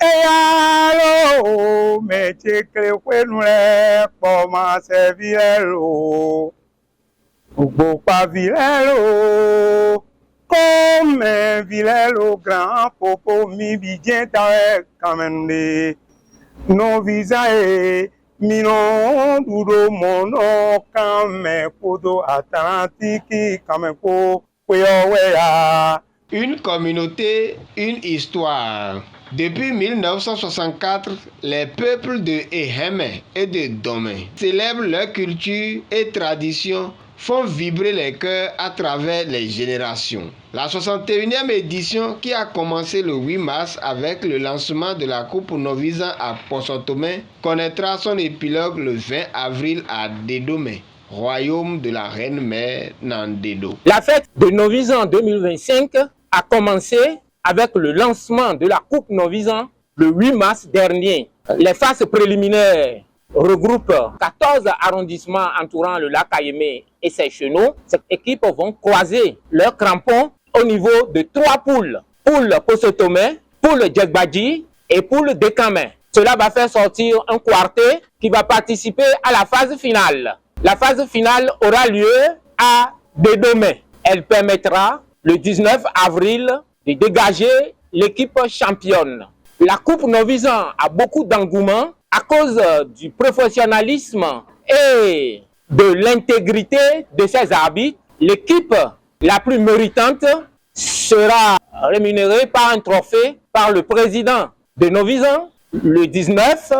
Eyalo, meche clequenule, poma servilero, ubo pavilero, comme vilero grand popo mi vigenta kamende, no visae, mino duro mono kame kudo atlantique kame ko kwewea. Une communauté, une histoire. Depuis 1964, les peuples de Eheme et de Dome célèbrent leur culture et tradition, font vibrer les cœurs à travers les générations. La 61e édition, qui a commencé le 8 mars avec le lancement de la Coupe Novisan à Poisson-Tomé, connaîtra son épilogue le 20 avril à Dedome, royaume de la reine-mère Nandedo. La fête de Novisan 2025 a commencé avec le lancement de la Coupe Novisan le 8 mars dernier. Les phases préliminaires regroupent 14 arrondissements entourant le lac Ayemé et ses chenaux. Ces équipes vont croiser leurs crampons au niveau de 3 poules. Poule Poisson-Tomé, poule Djegbadji et poule Dekame. Cela va faire sortir un quartet qui va participer à la phase finale. La phase finale aura lieu à Dedome. Elle permettra le 19 avril de dégager l'équipe championne. La Coupe Novisan a beaucoup d'engouement à cause du professionnalisme et de l'intégrité de ses arbitres. L'équipe la plus méritante sera rémunérée par un trophée par le président de Novisan le 19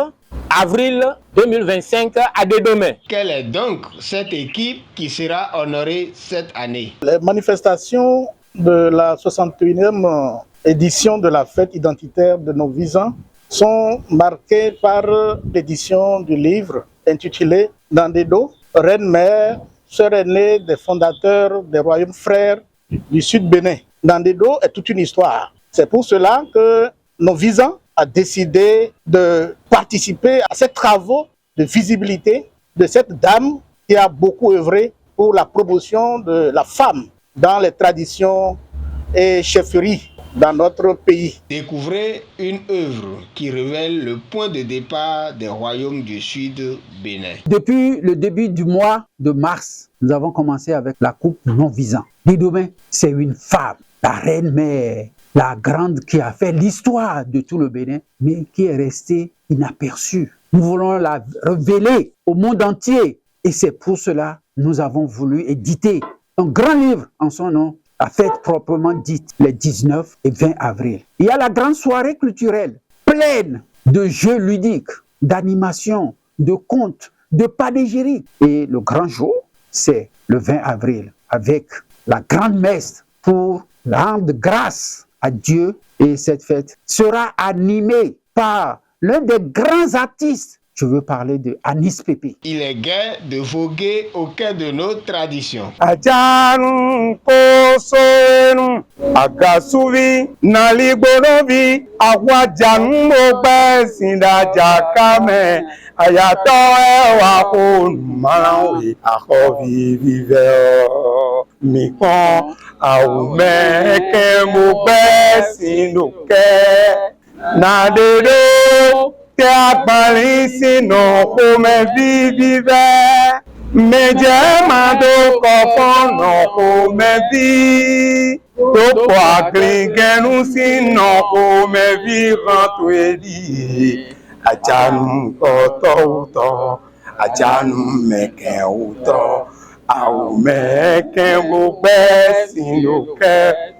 avril 2025 à Dedome. Quelle est donc cette équipe qui sera honorée cette année? Les manifestations de la 61e édition de la fête identitaire de Novisan sont marquées par l'édition du livre intitulé Nandedo, reine-mère, sœur aînée des fondateurs des royaumes frères du Sud Bénin. Nandedo est toute une histoire. C'est pour cela que Novisan a décidé de participer à ces travaux de visibilité de cette dame qui a beaucoup œuvré pour la promotion de la femme dans les traditions et chefferies dans notre pays. Découvrez une œuvre qui révèle le point de départ des royaumes du Sud Bénin. Depuis le début du mois de mars, nous avons commencé avec la Coupe Novisan. Dedome, c'est une femme, la reine-mère, la grande qui a fait l'histoire de tout le Bénin, mais qui est restée inaperçue. Nous voulons la révéler au monde entier. Et c'est pour cela que nous avons voulu éditer un grand livre en son nom, la fête proprement dite, les 19 et 20 avril. Il y a la grande soirée culturelle, pleine de jeux ludiques, d'animations, de contes, de panégyriques. Et le grand jour, c'est le 20 avril, avec la grande messe pour rendre grâce à Dieu. Et cette fête sera animée par l'un des grands artistes. Je veux parler de Anis Pépé. Il est gai de voguer au cœur de nos traditions. Ajanu kosonu agasuvi naligborovi awajanu mogbe sindaja kame ayato ewa onumalawe akovi vive mikon awumeke mogbe sinuke nadedo te agbali sinu kome vivive meje mado kofono kome vi topo agligenu sinu kome vi ranto edi ajanu koto uto ajanu meke uto awu meke mo gbe sinu ke